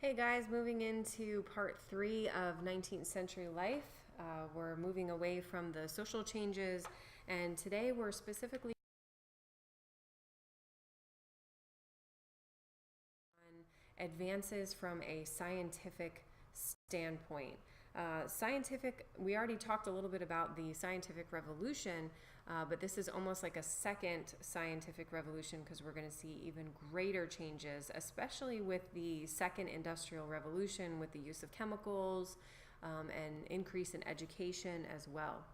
Hey guys, moving into part 3 of 19th century life. We're moving away from the social changes, and today we're specifically on advances from a scientific standpoint. We already talked a little bit about the scientific revolution, but this is almost like a second scientific revolution because we're going to see even greater changes, especially with the second industrial revolution, with the use of chemicals and increase in education as well.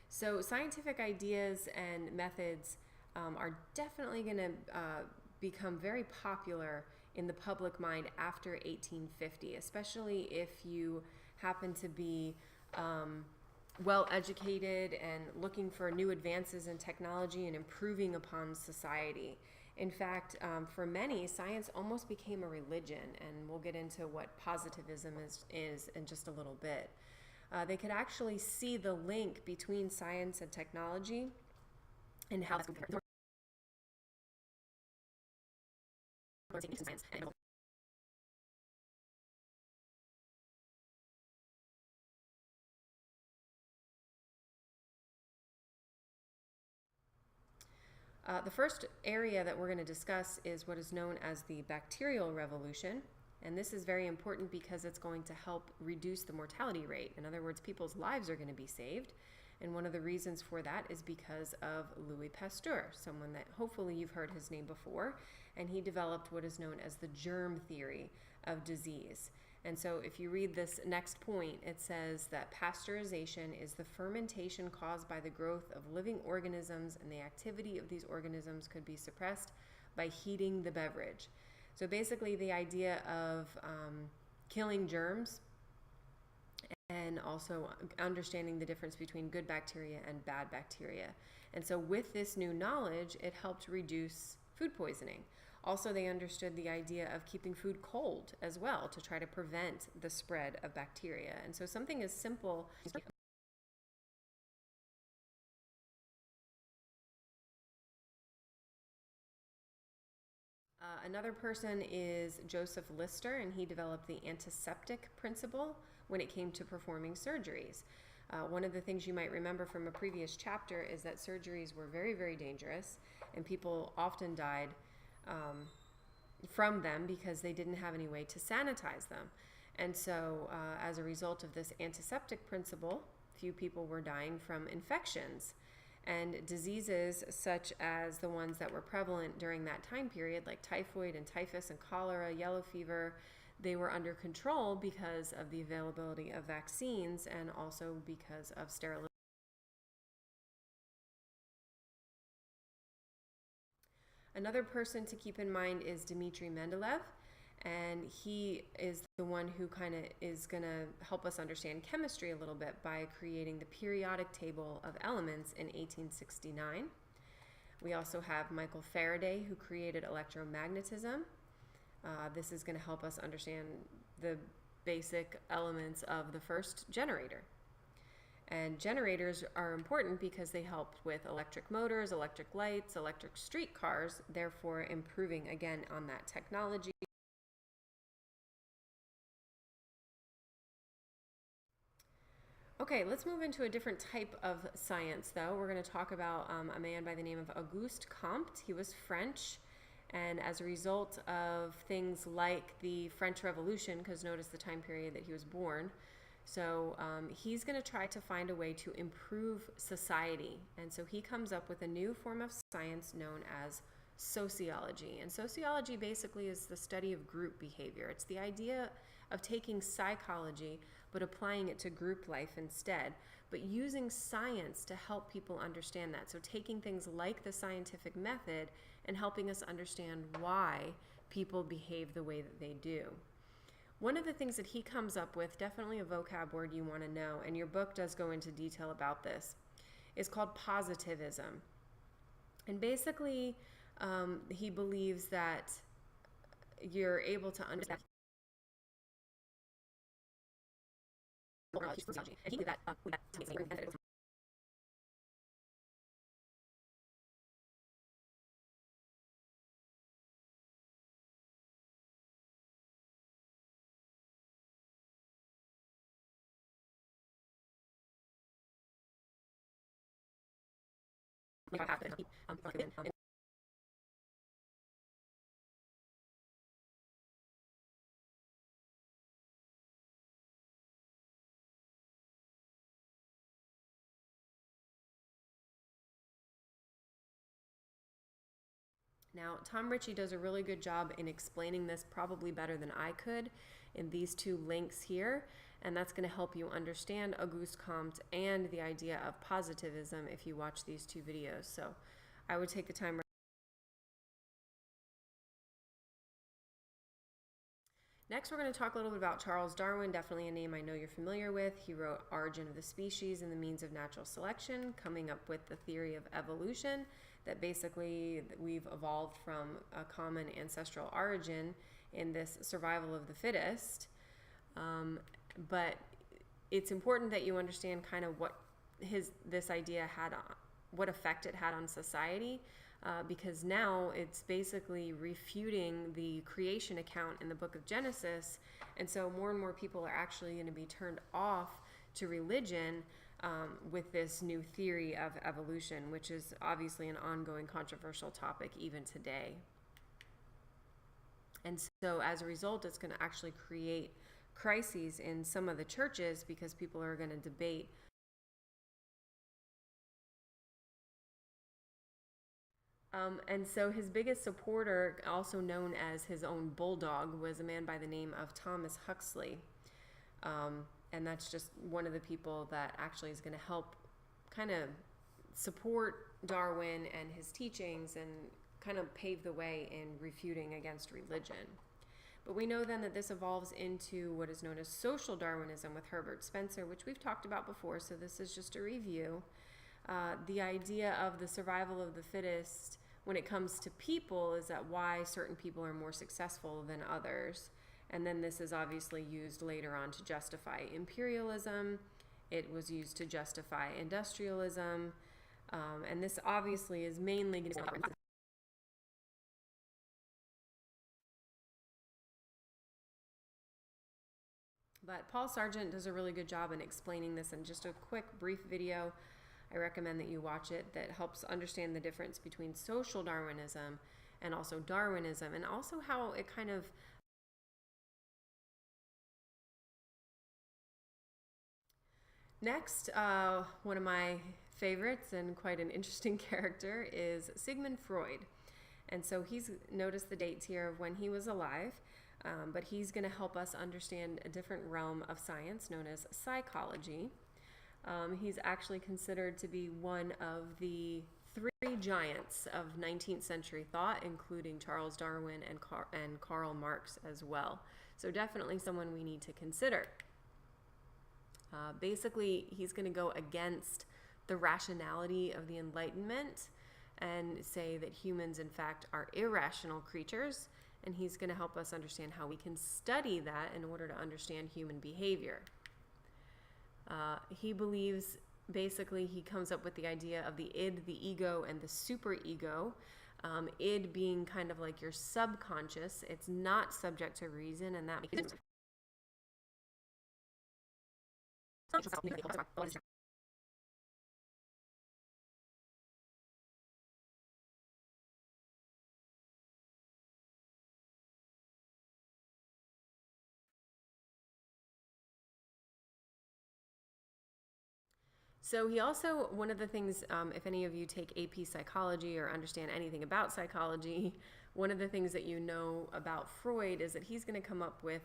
So, scientific ideas and methods are definitely going to become very popular in the public mind after 1850, especially if you happen to be well educated and looking for new advances in technology and improving upon society. In fact, for many, science almost became a religion, and we'll get into what positivism is in just a little bit. They could actually see the link between science and technology and how that's compared. The first area that we're going to discuss is what is known as the bacterial revolution. And this is very important because it's going to help reduce the mortality rate. In other words, people's lives are going to be saved. And one of the reasons for that is because of Louis Pasteur, someone that hopefully you've heard his name before. And he developed what is known as the germ theory of disease. And so if you read this next point, it says that pasteurization is the fermentation caused by the growth of living organisms, and the activity of these organisms could be suppressed by heating the beverage. So basically the idea of killing germs and also understanding the difference between good bacteria and bad bacteria. And so with this new knowledge, it helped reduce food poisoning. Also, they understood the idea of keeping food cold as well to try to prevent the spread of bacteria. And so something as simple another person is Joseph Lister, and he developed the antiseptic principle when it came to performing surgeries. One of the things you might remember from a previous chapter is that surgeries were very, very dangerous, and people often died from them because they didn't have any way to sanitize them. And so, as a result of this antiseptic principle, few people were dying from infections. And diseases such as the ones that were prevalent during that time period, like typhoid and typhus and cholera, yellow fever, they were under control because of the availability of vaccines and also because of sterilization. Another person to keep in mind is Dmitry Mendeleev, and he is the one who kind of is going to help us understand chemistry a little bit by creating the periodic table of elements in 1869. We also have Michael Faraday, who created electromagnetism. This is going to help us understand the basic elements of the first generator. And generators are important because they help with electric motors, electric lights, electric streetcars, therefore improving again on that technology. Okay, let's move into a different type of science though. We're going to talk about a man by the name of Auguste Comte. He was French, and as a result of things like the French Revolution, because notice the time period that he was born, so he's going to try to find a way to improve society. And so he comes up with a new form of science known as sociology. And sociology basically is the study of group behavior. It's the idea of taking psychology but applying it to group life instead, but using science to help people understand that. So taking things like the scientific method and helping us understand why people behave the way that they do. One of the things that he comes up with, definitely a vocab word you want to know, and your book does go into detail about this, is called positivism. And basically, he believes that you're able to understand sociology. And he knew that Now, Tom Ritchie does a really good job in explaining this, probably better than I could, in these two links here, and that's going to help you understand Auguste Comte and the idea of positivism if you watch these two videos. So I would take the time. Next, we're going to talk a little bit about Charles Darwin, definitely a name I know you're familiar with. He wrote Origin of the Species and the Means of Natural Selection, coming up with the theory of evolution, that basically we've evolved from a common ancestral origin in this survival of the fittest. But it's important that you understand kind of what this idea had on, what effect it had on society, because now it's basically refuting the creation account in the book of Genesis, and so more and more people are actually going to be turned off to religion with this new theory of evolution, which is obviously an ongoing controversial topic even today. And so as a result, it's going to actually create crises in some of the churches because people are going to debate and so his biggest supporter, also known as his own bulldog, was a man by the name of Thomas Huxley. And that's just one of the people that actually is going to help kind of support Darwin and his teachings and kind of pave the way in refuting against religion. But we know then that this evolves into what is known as social Darwinism with Herbert Spencer, which we've talked about before, so this is just a review. The idea of the survival of the fittest when it comes to people is that why certain people are more successful than others. And then this is obviously used later on to justify imperialism. It was used to justify industrialism. And this obviously is mainly going to be but Paul Sargent does a really good job in explaining this in just a quick, brief video. I recommend that you watch it. That helps understand the difference between social Darwinism and also Darwinism, and also how it kind of next, one of my favorites and quite an interesting character is Sigmund Freud. And so he's noticed the dates here of when he was alive, but he's going to help us understand a different realm of science known as psychology. He's actually considered to be one of the three giants of 19th century thought, including Charles Darwin and Karl Marx as well. So definitely someone we need to consider. Basically, he's going to go against the rationality of the Enlightenment and say that humans, in fact, are irrational creatures. And he's going to help us understand how we can study that in order to understand human behavior. He believes, basically, he comes up with the idea of the id, the ego, and the superego. Id being kind of like your subconscious. It's not subject to reason, and that makes So he also, one of the things, if any of you take AP psychology or understand anything about psychology, one of the things that you know about Freud is that he's going to come up with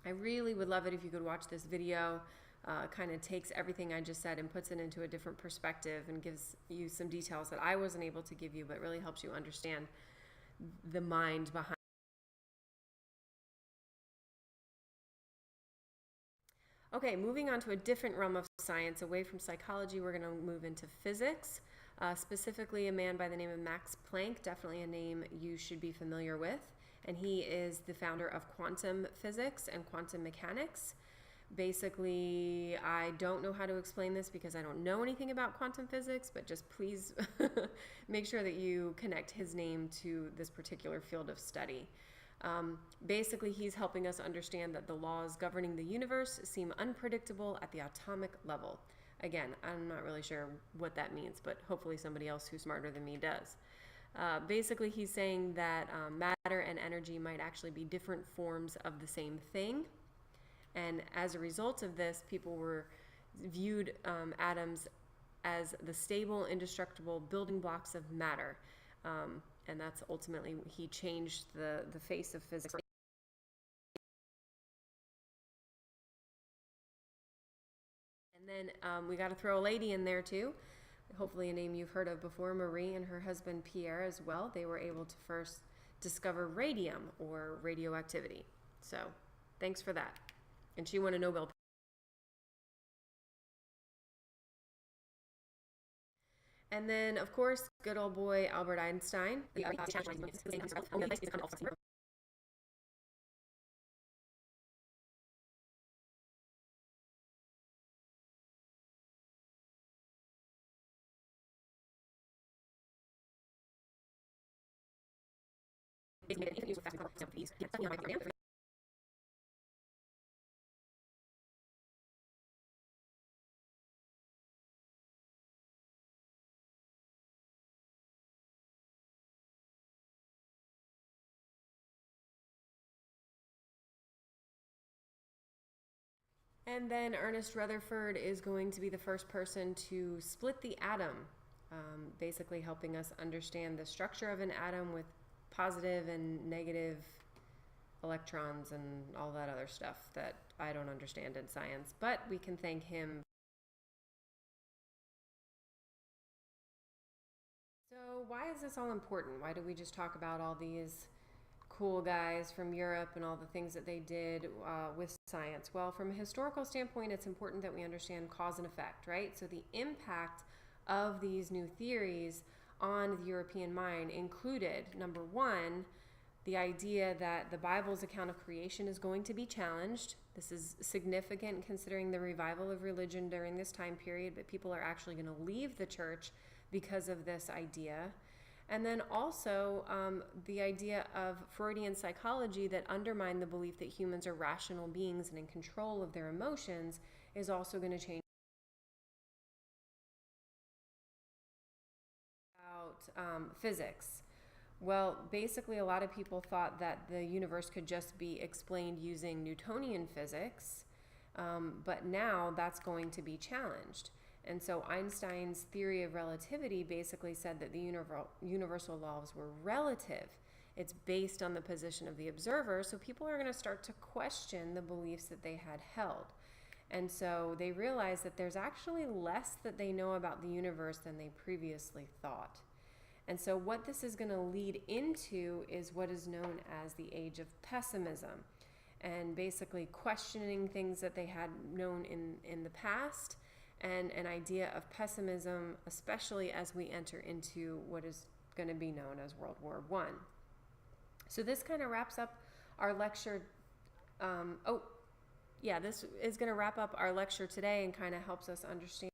I really would love it if you could watch this video. Kind of takes everything I just said and puts it into a different perspective and gives you some details that I wasn't able to give you, but really helps you understand the mind behind. Okay, moving on to a different realm of science, away from psychology, we're going to move into physics. Specifically, a man by the name of Max Planck, definitely a name you should be familiar with. And he is the founder of quantum physics and quantum mechanics. Basically, I don't know how to explain this because I don't know anything about quantum physics, but just please make sure that you connect his name to this particular field of study. Basically, he's helping us understand that the laws governing the universe seem unpredictable at the atomic level. Again, I'm not really sure what that means, but hopefully somebody else who's smarter than me does. Basically, he's saying that matter and energy might actually be different forms of the same thing. And as a result of this, people were viewed atoms as the stable, indestructible building blocks of matter. And that's ultimately, he changed the face of physics. And then we got to throw a lady in there too. Hopefully a name you've heard of before, Marie, and her husband Pierre as well. They were able to first discover radium or radioactivity. So thanks for that. And she won a Nobel Prize. And then, of course, good old boy Albert Einstein. And then Ernest Rutherford is going to be the first person to split the atom, basically helping us understand the structure of an atom with positive and negative electrons and all that other stuff that I don't understand in science. But we can thank him. So why is this all important? Why do we just talk about all these cool guys from Europe and all the things that they did with science? Well, from a historical standpoint, it's important that we understand cause and effect, right? So the impact of these new theories on the European mind included, number one, the idea that the Bible's account of creation is going to be challenged. This is significant considering the revival of religion during this time period, but people are actually going to leave the church because of this idea. And then also the idea of Freudian psychology that undermined the belief that humans are rational beings and in control of their emotions is also going to change. About physics. Well, basically a lot of people thought that the universe could just be explained using Newtonian physics, but now that's going to be challenged. And so Einstein's theory of relativity basically said that the universal laws were relative. It's based on the position of the observer, so people are going to start to question the beliefs that they had held. And so they realized that there's actually less that they know about the universe than they previously thought. And so what this is going to lead into is what is known as the age of pessimism, and basically questioning things that they had known in the past, and an idea of pessimism, especially as we enter into what is going to be known as World War I. So this kind of wraps up our lecture. This is going to wrap up our lecture today and kind of helps us understand